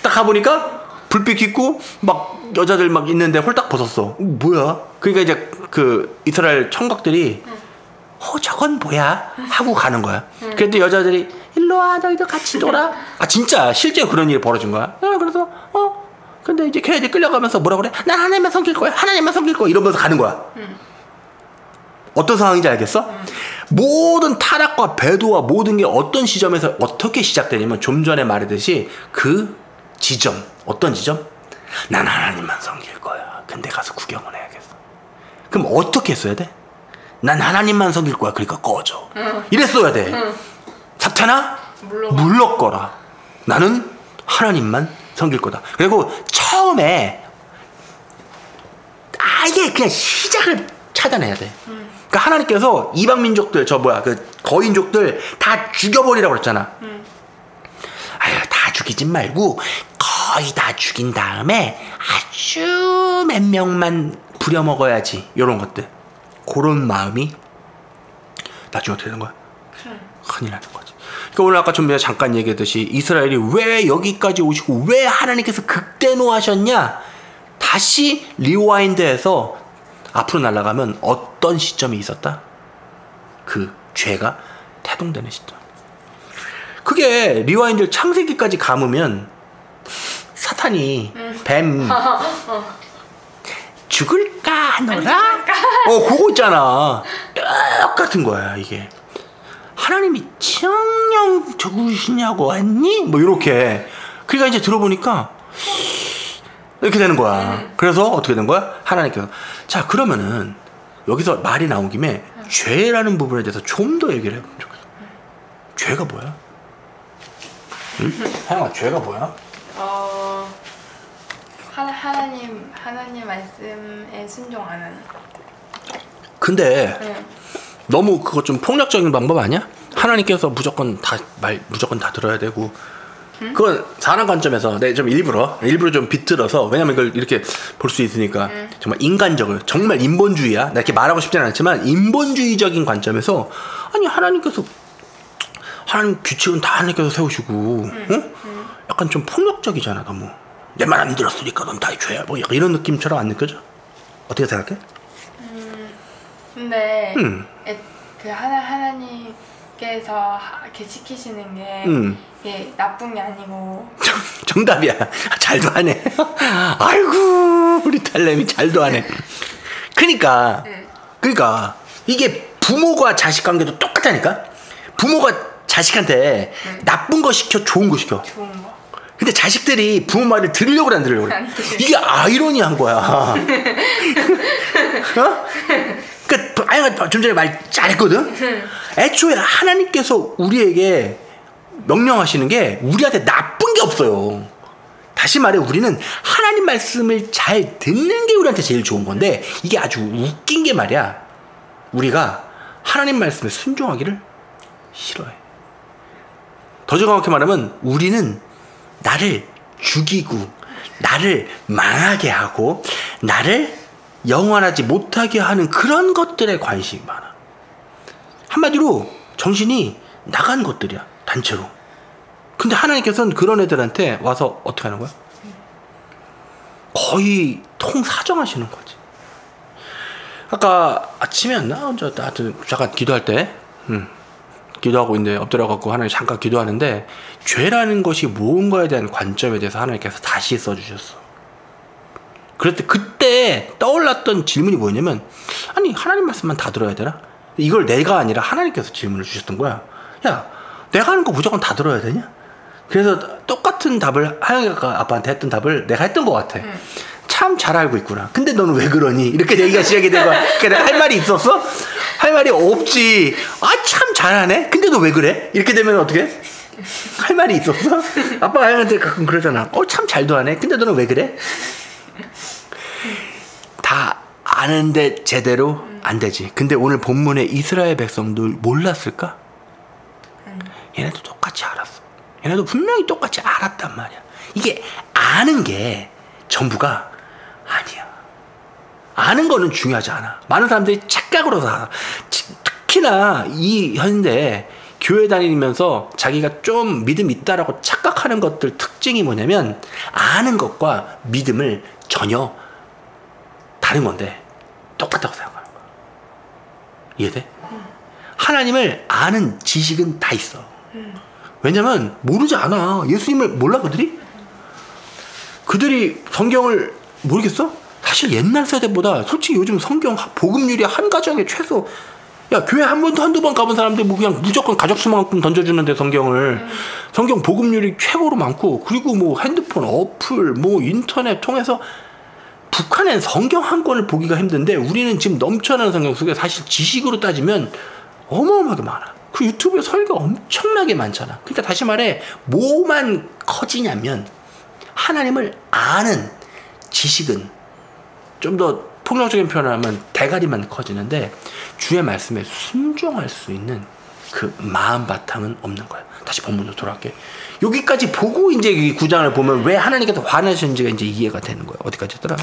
딱 가보니까 불빛 켜고 막 여자들 막 있는데 홀딱 벗었어. 뭐야? 그러니까 이제 그 이스라엘 청각들이 저건 뭐야? 하고 가는 거야. 그래도 여자들이 일로 와, 너희도 같이 놀아. 아, 진짜 실제 그런 일이 벌어진 거야. 그래서 근데 이제 걔네들 끌려가면서 뭐라 그래? 난 하나님만 섬길 거야. 하나님만 섬길 거야. 이러면서 가는 거야. 어떤 상황인지 알겠어? 모든 타락과 배도와 모든 게 어떤 시점에서 어떻게 시작되냐면 좀 전에 말했듯이 그 지점. 어떤 지점? 난 하나님만 섬길 거야. 근데 가서 구경을 해야겠어. 그럼 어떻게 했어야 돼? 난 하나님만 섬길 거야. 그러니까 꺼져. 이랬어야 돼. 사탄아, 물러거라. 나는 하나님만 섬길 거다. 그리고 처음에 아예 그냥 시작을 차단해야 돼. 그러니까 하나님께서 이방 민족들, 그 거인족들 다 죽여버리라고 그랬잖아. 아유, 다 죽이지 말고 거의 다 죽인 다음에 아주 몇 명만 부려먹어야지. 이런 것들. 그런 마음이 나중에 어떻게 되는 거야? 큰일 나는 거지. 그러니까 오늘 아까 좀 전에 잠깐 얘기했듯이 이스라엘이 왜 여기까지 오시고 왜 하나님께서 극대노하셨냐? 다시 리와인드해서 앞으로 날아가면 어떤 시점이 있었다? 그 죄가 태동되는 시점. 그게 리와인드 창세기까지 감으면 사탄이 뱀 죽을까 하노라? 그거 있잖아. 똑같은 거야 이게. 하나님이 정령 적으시냐고 했니? 뭐 이렇게. 그러니까 이제 들어보니까 이렇게 되는 거야. 그래서 어떻게 된 거야? 하나님께서 자 그러면은 여기서 말이 나온 김에 죄라는 부분에 대해서 좀 더 얘기를 해보면 좋겠어. 죄가 뭐야? 응? 하영아, 죄가 뭐야? 하나님 말씀에 순종 안 하는. 근데 너무 그거 좀 폭력적인 방법 아니야? 하나님께서 무조건 다 들어야 되고. 그건 사람 관점에서 좀 일부러 좀 비틀어서, 왜냐면 이걸 이렇게 볼 수 있으니까 정말 인간적으로, 정말 인본주의야. 나 이렇게 말하고 싶지는 않지만 인본주의적인 관점에서 아니 하나님 규칙은 다 하나님께서 세우시고 응? 약간 좀 폭력적이잖아. 너무 내 말 안 들었으니까 넌 다 죄야. 뭐 약간 이런 느낌처럼 안 느껴져? 어떻게 생각해? 근데 그 하나님께서 이렇게 지키시는 게 이게 나쁜 게 아니고. 정답이야. 잘도 하네. 아이고 우리 딸내미 잘도 하네. 그러니까 이게 부모가 자식 관계도 똑같다니까. 부모가 자식한테 나쁜 거 시켜, 좋은 거 시켜. 좋은 거. 근데 자식들이 부모 말을 들으려고 그래, 안 들으려고 그래. 이게 아이러니한 거야. 어? 그러니까 아이가 좀 전에 말 잘했거든. 애초에 하나님께서 우리에게 명령하시는 게 우리한테 나쁜 게 없어요. 다시 말해, 우리는 하나님 말씀을 잘 듣는 게 우리한테 제일 좋은 건데, 이게 아주 웃긴 게 말이야, 우리가 하나님 말씀에 순종하기를 싫어해. 더 정확하게 말하면 우리는 나를 죽이고 나를 망하게 하고 나를 영원하지 못하게 하는 그런 것들에 관심이 많아. 한마디로 정신이 나간 것들이야, 단체로. 근데 하나님께서는 그런 애들한테 와서 어떻게 하는 거야? 거의 통사정하시는 거지. 아까 아침이었나? 언제 하여튼 잠깐 기도할 때 기도하고 있는데 엎드려갖고 하나님 잠깐 기도하는데, 죄라는 것이 무언가에 대한 관점에 대해서 하나님께서 다시 써주셨어. 그때 떠올랐던 질문이 뭐였냐면, 아니 하나님 말씀만 다 들어야 되나? 이걸 내가 아니라 하나님께서 질문을 주셨던 거야. 야, 내가 하는 거 무조건 다 들어야 되냐? 그래서 똑같은 답을 하영이가 아빠한테 했던 답을 내가 했던 것 같아. 참 잘 알고 있구나. 근데 너는 왜 그러니? 이렇게 얘기가 시작이 된 거야. 그러니까 내가 할 말이 있었어? 할 말이 없지. 참 잘하네. 근데 너 왜 그래? 이렇게 되면 어떻게? 할 말이 있었어? 아빠가 하는데 가끔 그러잖아. 참 잘도 하네. 근데 너는 왜 그래? 다 아는데 제대로 안 되지. 근데 오늘 본문에 이스라엘 백성들 몰랐을까? 얘네도 똑같이 알았어. 얘네도 분명히 똑같이 알았단 말이야. 이게 아는 게 전부가 아니야. 아는 거는 중요하지 않아. 많은 사람들이 착각으로 살아. 특히나 이 현대 교회 다니면서 자기가 좀 믿음 있다라고 착각하는 것들 특징이 뭐냐면 아는 것과 믿음을 전혀 다른 건데 똑같다고 생각하는 거야. 이해돼? 하나님을 아는 지식은 다 있어. 왜냐면 모르지 않아. 예수님을 몰라 그들이? 그들이 성경을 모르겠어? 사실 옛날 세대보다 솔직히 요즘 성경 복음률이 한 가정에 최소 야 교회 한 번 한두 번 가본 사람들 뭐 그냥 무조건 가족 수만큼 던져주는데 성경을 성경 복음률이 최고로 많고 그리고 뭐 핸드폰 어플 뭐 인터넷 통해서 북한엔 성경 한 권을 보기가 힘든데 우리는 지금 넘쳐나는 성경 속에 사실 지식으로 따지면 어마어마하게 많아. 그리고 유튜브에 설교가 엄청나게 많잖아. 그러니까 다시 말해 뭐만 커지냐면 하나님을 아는 지식은 좀 더 폭력적인 표현을 하면 대가리만 커지는데 주의 말씀에 순종할 수 있는 그 마음 바탕은 없는 거야. 다시 본문으로 돌아갈게. 여기까지 보고 이제 이 9장을 보면 왜 하나님께서 화나셨는지가 이제 이해가 되는 거야. 어디까지 했더라?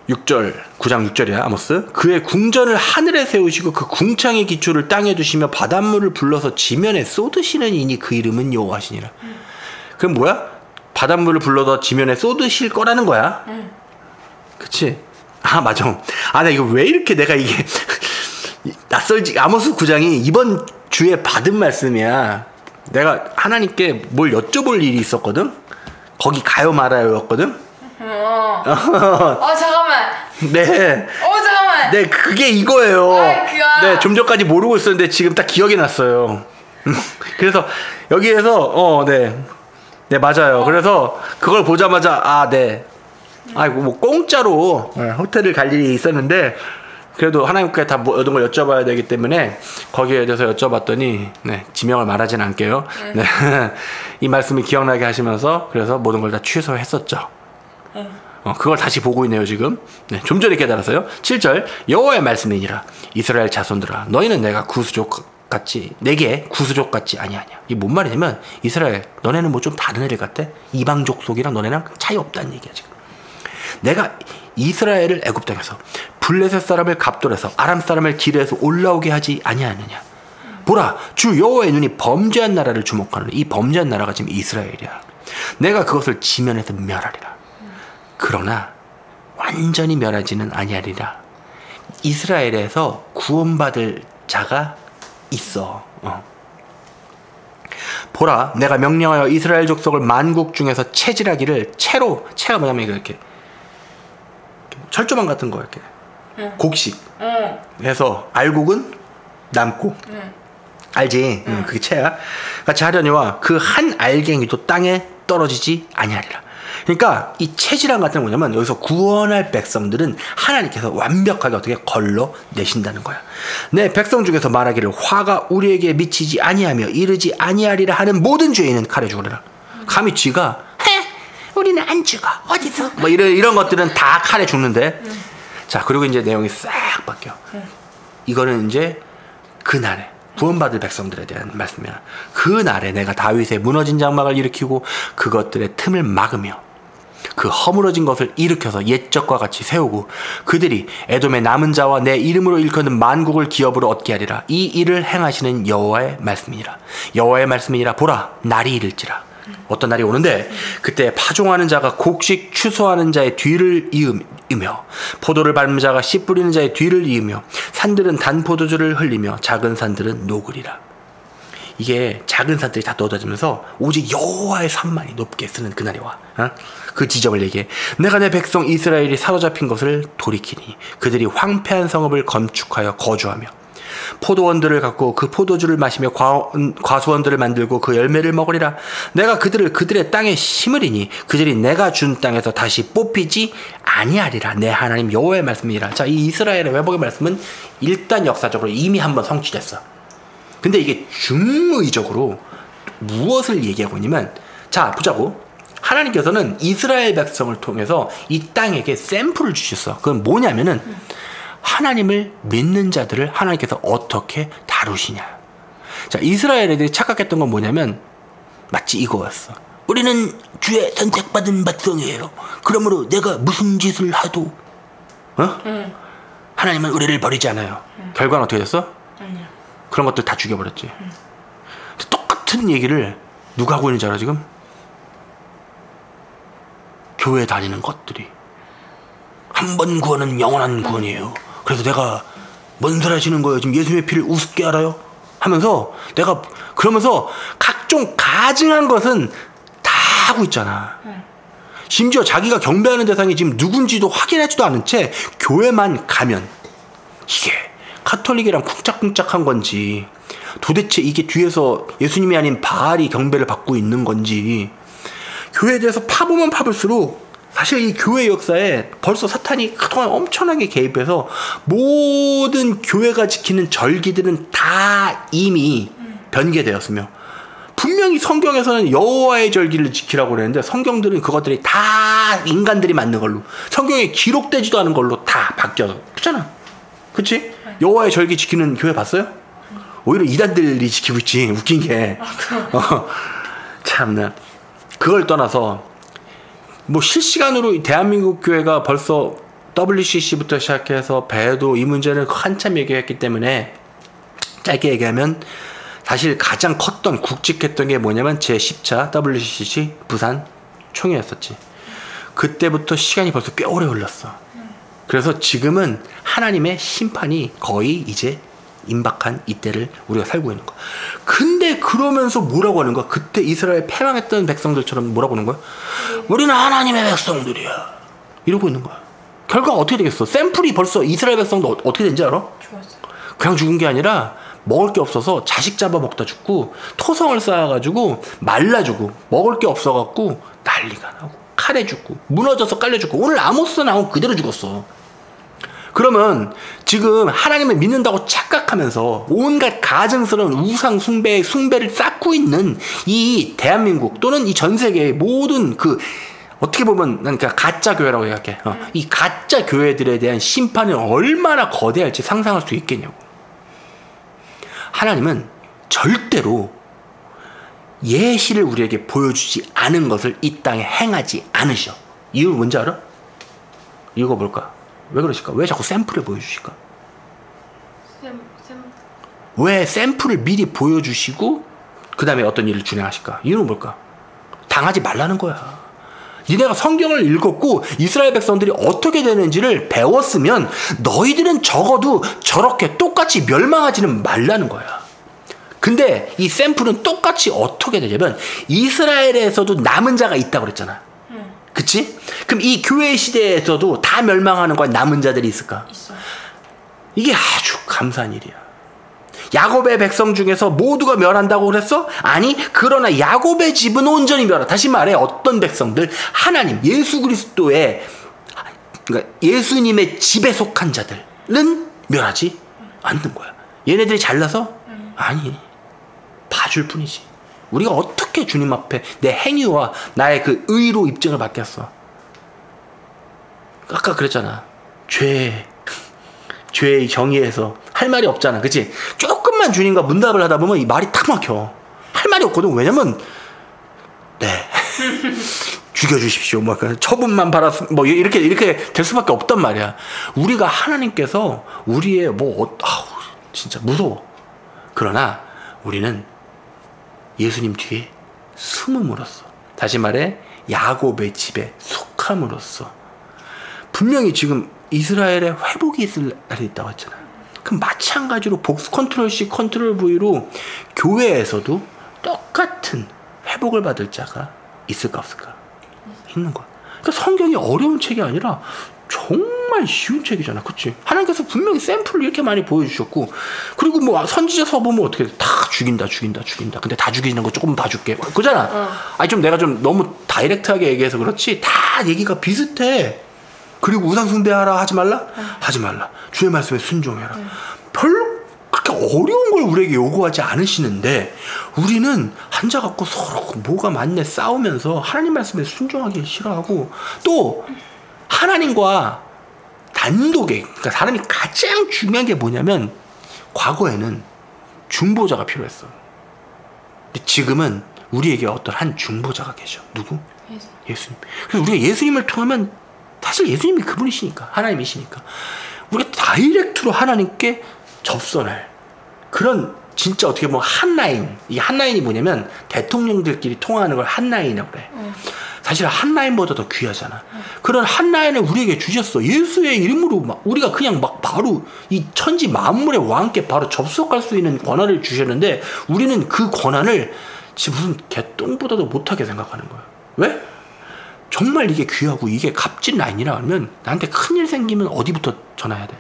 6절, 9장 6절이야, 아모스. 그의 궁전을 하늘에 세우시고 그 궁창의 기초를 땅에 두시며 바닷물을 불러서 지면에 쏟으시는 이니 그 이름은 여호와시니라. 그럼 뭐야? 바닷물을 불러서 지면에 쏟으실 거라는 거야. 그치? 맞아. 나 이거 왜 이렇게 내가 이게 낯설지? 아모스 9장이 이번 주에 받은 말씀이야. 내가 하나님께 뭘 여쭤볼 일이 있었거든? 거기 가요 말아요 였거든? 잠깐만. 네. 잠깐만. 네, 그게 이거예요. 네, 좀 전까지 모르고 있었는데 지금 딱 기억이 났어요. 그래서 여기에서 네, 맞아요. 그래서 그걸 보자마자 네. 아이고 뭐 공짜로 호텔을 갈 일이 있었는데 그래도 하나님께 다 모든 걸 여쭤봐야 되기 때문에 거기에 대해서 여쭤봤더니 네, 지명을 말하진 않게요. 네. 이 말씀이 기억나게 하시면서 그래서 모든 걸 다 취소했었죠. 그걸 다시 보고 있네요 지금. 네, 좀 전에 깨달았어요. 7절 여호와의 말씀이니라 이스라엘 자손들아 너희는 내가 구수족 같이 내게 구수족 같지 아니하냐. 이게 뭔 말이냐면 이스라엘 너네는 뭐 좀 다른 애들 같아? 이방 족속이랑 너네랑 차이 없다는 얘기야 지금. 내가 이스라엘을 애굽 땅에서 블레셋 사람을 갑돌에서 아람 사람을 기르에서 올라오게 하지 아니하느냐. 보라 주 여호와의 눈이 범죄한 나라를 주목하노니 이 범죄한 나라가 지금 이스라엘이야. 내가 그것을 지면에서 멸하리라. 그러나 완전히 멸하지는 아니하리라. 이스라엘에서 구원받을 자가 있어. 보라 내가 명령하여 이스라엘 족속을 만국 중에서 채질하기를 채가 뭐냐면 이렇게 철조망 같은 거 이렇게 곡식 해서 알곡은 남고 알지? 그게 채야. 같이 하려니와 그 한 알갱이도 땅에 떨어지지 아니하리라. 그러니까 이 체질함 같은 건 뭐냐면 여기서 구원할 백성들은 하나님께서 완벽하게 어떻게 걸러내신다는 거야. 내 백성 중에서 말하기를 화가 우리에게 미치지 아니하며 이르지 아니하리라 하는 모든 죄인은 칼에 죽으리라. 감히 쥐가 우리는 안 죽어 어디서 뭐 이런 것들은 다 칼에 죽는데. 자 그리고 이제 내용이 싹 바뀌어. 이거는 이제 그날에 구원받을 백성들에 대한 말씀이야. 그날에 내가 다윗의 무너진 장막을 일으키고 그것들의 틈을 막으며 그 허물어진 것을 일으켜서 옛적과 같이 세우고 그들이 에돔의 남은 자와 내 이름으로 일컫는 만국을 기업으로 얻게 하리라. 이 일을 행하시는 여호와의 말씀이니라. 여호와의 말씀이니라. 보라 날이 이를지라. 어떤 날이 오는데 그때 파종하는 자가 곡식 추수하는 자의 뒤를 이으며 포도를 밟는 자가 씨 뿌리는 자의 뒤를 이으며 산들은 단 포도주를 흘리며 작은 산들은 녹으리라. 이게 작은 산들이 다 넣어져지면서 오직 여호와의 산만이 높게 쓰는 그날이 와. 그 지점을 얘기해. 내가 내 백성 이스라엘이 사로잡힌 것을 돌이키니 그들이 황폐한 성읍을 건축하여 거주하며 포도원들을 갖고 그 포도주를 마시며 과수원들을 만들고 그 열매를 먹으리라. 내가 그들의 땅에 심으리니 그들이 내가 준 땅에서 다시 뽑히지 아니하리라. 내 하나님 여호와의 말씀이라. 자, 이 이스라엘의 회복의 말씀은 일단 역사적으로 이미 한번 성취됐어. 근데 이게 중의적으로 무엇을 얘기하고 있냐면, 자, 보자고. 하나님께서는 이스라엘 백성을 통해서 이 땅에게 샘플을 주셨어. 그건 뭐냐면은 하나님을 믿는 자들을 하나님께서 어떻게 다루시냐. 자, 이스라엘 애들이 착각했던 건 뭐냐면 마치 이거였어. 우리는 주의 선택받은 백성이에요. 그러므로 내가 무슨 짓을 하도 하나님은 우리를 버리지 않아요. 결과는 어떻게 됐어? 그런 것들 다 죽여버렸지. 똑같은 얘기를 누가 하고 있는지 알아 지금? 교회 다니는 것들이. 한 번 구원은 영원한 구원이에요. 그래서 내가 뭔 소리 하시는 거예요? 지금 예수님의 피를 우습게 알아요? 하면서 내가 그러면서 각종 가증한 것은 다 하고 있잖아. 심지어 자기가 경배하는 대상이 지금 누군지도 확인하지도 않은 채 교회만 가면 이게 카톨릭이랑 쿵짝쿵짝한 건지, 도대체 이게 뒤에서 예수님이 아닌 바알이 경배를 받고 있는 건지, 교회에 대해서 파보면 파볼수록 사실 이 교회 역사에 벌써 사탄이 그동안 엄청나게 개입해서 모든 교회가 지키는 절기들은 다 이미 변개되었으며, 분명히 성경에서는 여호와의 절기를 지키라고 그랬는데 성경들은 그것들이 다 인간들이 만든 걸로, 성경에 기록되지도 않은 걸로 다 바뀌어서 그렇잖아. 그치? 여호와의 절기 지키는 교회 봤어요? 오히려 이단들이 지키고 있지. 웃긴 게. 참나. 그걸 떠나서 뭐 실시간으로 대한민국 교회가 벌써 WCC부터 시작해서 배도 이 문제를 한참 얘기했기 때문에 짧게 얘기하면 사실 가장 컸던 굵직했던 게 뭐냐면 제10차 WCC 부산 총회였었지. 그때부터 시간이 벌써 꽤 오래 흘렀어. 그래서 지금은 하나님의 심판이 거의 이제 임박한 이때를 우리가 살고 있는 거야. 근데 그러면서 뭐라고 하는 거야? 그때 이스라엘 패망했던 백성들처럼 뭐라고 하는 거야? 우리는 하나님의 백성들이야. 이러고 있는 거야. 결과가 어떻게 되겠어? 샘플이 벌써 이스라엘 백성도 어떻게 된지 알아? 죽었어. 그냥 죽은 게 아니라 먹을 게 없어서 자식 잡아 먹다 죽고, 토성을 쌓아가지고 말라 죽고, 먹을 게 없어갖고 난리가 나고, 칼에 죽고, 무너져서 깔려 죽고, 오늘 아모스 나온 그대로 죽었어. 그러면 지금 하나님을 믿는다고 착각하면서 온갖 가증스러운 우상 숭배를 쌓고 있는 이 대한민국 또는 이 전 세계의 모든 그 어떻게 보면 그러니까 가짜 교회라고 생각해. 이 가짜 교회들에 대한 심판이 얼마나 거대할지 상상할 수 있겠냐고. 하나님은 절대로 예시를 우리에게 보여주지 않은 것을 이 땅에 행하지 않으셔. 이유는 뭔지 알아? 이유가 뭘까? 왜 그러실까? 왜 자꾸 샘플을 보여주실까? 왜 샘플을 미리 보여주시고 그 다음에 어떤 일을 준행하실까? 이유는 뭘까? 당하지 말라는 거야. 니네가 성경을 읽었고 이스라엘 백성들이 어떻게 되는지를 배웠으면 너희들은 적어도 저렇게 똑같이 멸망하지는 말라는 거야. 근데 이 샘플은 똑같이 어떻게 되냐면 이스라엘에서도 남은 자가 있다고 그랬잖아. 그치? 그럼 이 교회 시대에서도 다 멸망하는 거야? 남은 자들이 있을까? 있어. 이게 아주 감사한 일이야. 야곱의 백성 중에서 모두가 멸한다고 그랬어? 아니, 그러나 야곱의 집은 온전히 멸하. 다시 말해, 어떤 백성들? 하나님, 예수 그리스도의, 그러니까 예수님의 집에 속한 자들은 멸하지 않는 거야. 얘네들이 잘나서? 아니, 봐줄 뿐이지. 우리가 어떻게 주님 앞에 내 행위와 나의 그 의로 입증을 받겠어? 아까 그랬잖아. 죄의 정의에서 할 말이 없잖아. 그치? 조금만 주님과 문답을 하다 보면 이 말이 탁 막혀. 할 말이 없거든. 왜냐면, 네. 죽여주십시오. 뭐, 처분만 받았, 뭐, 이렇게 될 수밖에 없단 말이야. 우리가 하나님께서 우리의 진짜 무서워. 그러나 우리는 예수님 뒤에 숨음으로써, 다시 말해 야곱의 집에 속함으로써 분명히 지금 이스라엘의 회복이 있을 날이 있다고 했잖아. 그럼 마찬가지로 복수 컨트롤 C 컨트롤 V로 교회에서도 똑같은 회복을 받을 자가 있을까 없을까? 있는 거야. 그러니까 성경이 어려운 책이 아니라 정말 정말 쉬운 책이잖아. 그치? 하나님께서 분명히 샘플을 이렇게 많이 보여주셨고, 그리고 뭐 선지자서 보면 어떻게 다 죽인다. 근데 다 죽이는 거 조금 봐줄게. 그잖아. 아니 좀 내가 좀 너무 다이렉트하게 얘기해서 그렇지 다 얘기가 비슷해. 그리고 우상 숭배하라 하지 말라? 하지 말라. 주의 말씀에 순종해라. 별로 그렇게 어려운 걸 우리에게 요구하지 않으시는데 우리는 한자 갖고 서로 뭐가 맞네 싸우면서 하나님 말씀에 순종하기 싫어하고, 또 하나님과 단독에, 그러니까 사람이 가장 중요한 게 뭐냐면 과거에는 중보자가 필요했어. 근데 지금은 우리에게 어떤 한 중보자가 계셔. 누구? 예수님. 그래서 우리가 예수님을 통하면 사실 예수님이 그분이시니까, 하나님이시니까 우리가 다이렉트로 하나님께 접선할 그런, 진짜 어떻게 보면 한라인, 이 한라인이 뭐냐면 대통령들끼리 통화하는 걸 한라인이라고 그래. 사실 한라인보다 더 귀하잖아. 그런 한라인을 우리에게 주셨어. 예수의 이름으로 막 우리가 그냥 막 바로 이 천지 만물의 왕께 바로 접속할 수 있는 권한을 주셨는데 우리는 그 권한을 지금 무슨 개똥보다도 못하게 생각하는 거야. 왜? 정말 이게 귀하고 이게 값진 라인이라 하면 나한테 큰일 생기면 어디부터 전화해야 돼?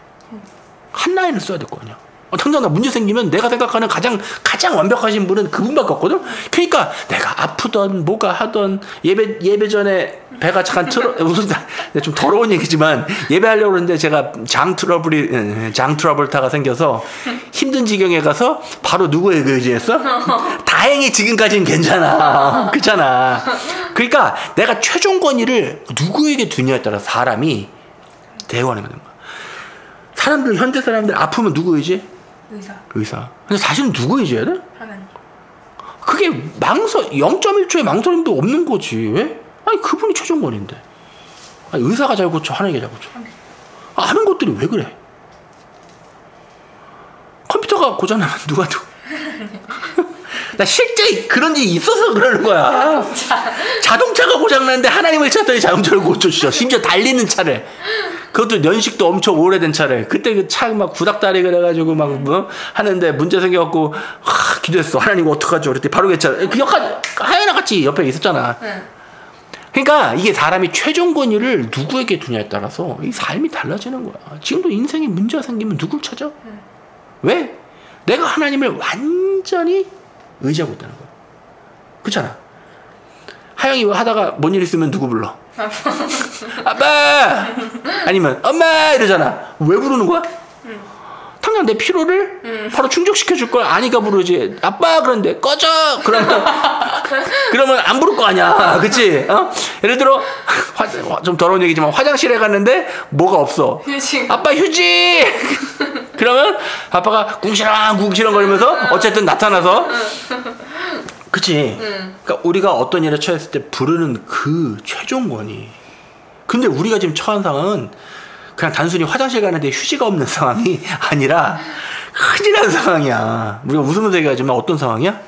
한라인을 써야 될 거 아니야. 당장 나 문제 생기면 내가 생각하는 가장 완벽하신 분은 그분밖에 없거든. 그러니까 내가 아프던 뭐가 하던 예배 전에 배가 잠깐 무슨 좀 더러운 얘기지만 예배하려고 그러는데 제가 장 트러블타가 생겨서 힘든 지경에 가서 바로 누구에게 의지했어? 다행히 지금까지는 괜찮아. 그렇잖아. 그러니까 내가 최종 권위를 누구에게 두냐에 따라 사람이 대화하는 거야. 사람들, 현대 사람들 아프면 누구 의지? 의사. 근데 사실은 누구 의지해야 돼? 하나님. 그게 0.1초의 망설임도 없는 거지. 왜? 아니 그분이 최종권인데. 아니, 의사가 잘 고쳐, 하나님이 잘 고쳐. 하는 것들이 왜 그래? 컴퓨터가 고장나면 누가 나 실제 그런 일이 있어서 그러는 거야. 자동차가 고장났는데 하나님을 찾더니 자동차를 고쳐주셔. 심지어 달리는 차를. 그것도 연식도 엄청 오래된 차를. 그때 그 차 막 구닥다리 그래가지고 막 뭐 하는데 문제 생겨갖고 기도했어. 하나님 어떡하죠? 그랬더니 바로 괜찮아. 그 역할 하연아 같이 옆에 있었잖아. 그러니까 이게 사람이 최종 권위를 누구에게 두냐에 따라서 이 삶이 달라지는 거야. 지금도 인생에 문제가 생기면 누굴 찾아? 왜? 내가 하나님을 완전히 의지하고 있다는 거야. 그렇잖아. 하영이 하다가 뭔 일 있으면 누구 불러? 아빠! 아니면 엄마! 이러잖아. 왜 부르는 거야? 당장 내 피로를 바로 충족시켜 줄 걸 아니까 부르지. 아빠! 그런데 꺼져! 그러면 안 부를 거 아니야. 그치? 예를 들어 좀 더러운 얘기지만 화장실에 갔는데 뭐가 없어. 휴지. 아빠 휴지! 그러면 아빠가 궁시렁 거리면서 어쨌든 나타나서. 그치? 그러니까 우리가 어떤 일에 처했을 때 부르는 그 최종권이. 근데 우리가 지금 처한 상황은 그냥 단순히 화장실 가는데 휴지가 없는 상황이 아니라 큰일 난 상황이야. 우리가 웃으면서 얘기하지만 어떤 상황이야?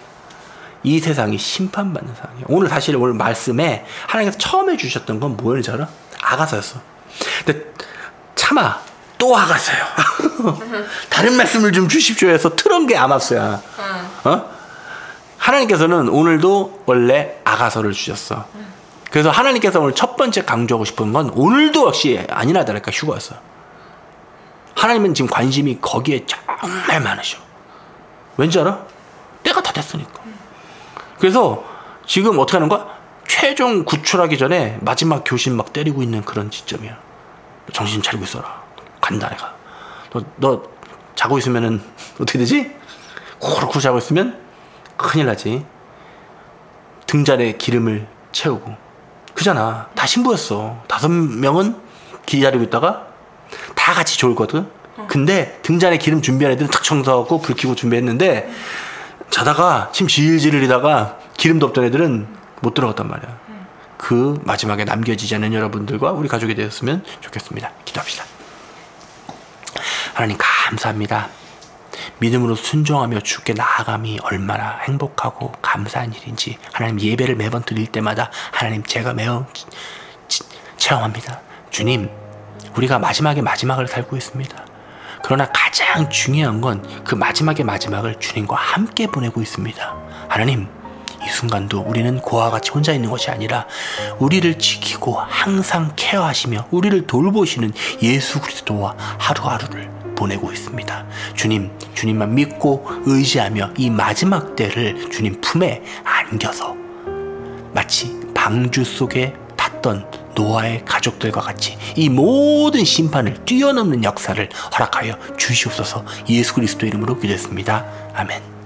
이 세상이 심판받는 상황이야. 오늘 말씀에 하나님께서 처음 해주셨던 건 뭐였는지 알아? 아가서였어. 근데 참아. 또 아가서요. 다른 말씀을 좀 주십시오 해서 틀은 게 아마스야. 하나님께서는 오늘도 원래 아가서를 주셨어. 그래서 하나님께서 오늘 첫 번째 강조하고 싶은 건 오늘도 역시 아니나 다를까 휴거였어. 하나님은 지금 관심이 거기에 정말 많으셔. 왠지 알아? 때가 다 됐으니까. 그래서 지금 어떻게 하는 거야? 최종 구출하기 전에 마지막 교신 막 때리고 있는 그런 시점이야. 정신 차리고 있어라. 간다 내가. 너 자고 있으면은 어떻게 되지? 코르코 자고 있으면 큰일 나지. 등잔에 기름을 채우고. 그잖아. 다 신부였어. 5명은 기다리고 있다가 다 같이 졸거든. 근데 등잔에 기름 준비한 애들은 탁 청소하고 불 켜고 준비했는데 자다가 침 질질흘리다가 기름도 없던 애들은 못 들어갔단 말이야. 그 마지막에 남겨지지 않은 여러분들과 우리 가족이 되었으면 좋겠습니다. 기도합시다. 하나님 감사합니다. 믿음으로 순종하며 주께 나아감이 얼마나 행복하고 감사한 일인지 하나님 예배를 매번 드릴 때마다 하나님 제가 매우 체험합니다. 주님, 우리가 마지막을 살고 있습니다. 그러나 가장 중요한 건 그 마지막의 마지막을 주님과 함께 보내고 있습니다. 하나님, 이 순간도 우리는 그와 같이 혼자 있는 것이 아니라 우리를 지키고 항상 케어하시며 우리를 돌보시는 예수 그리스도와 하루하루를 보내고 있습니다. 주님만 믿고 의지하며 이 마지막 때를 주님 품에 안겨서 마치 방주 속에 탔던 노아의 가족들과 같이 이 모든 심판을 뛰어넘는 역사를 허락하여 주시옵소서. 예수 그리스도 이름으로 기도했습니다. 아멘.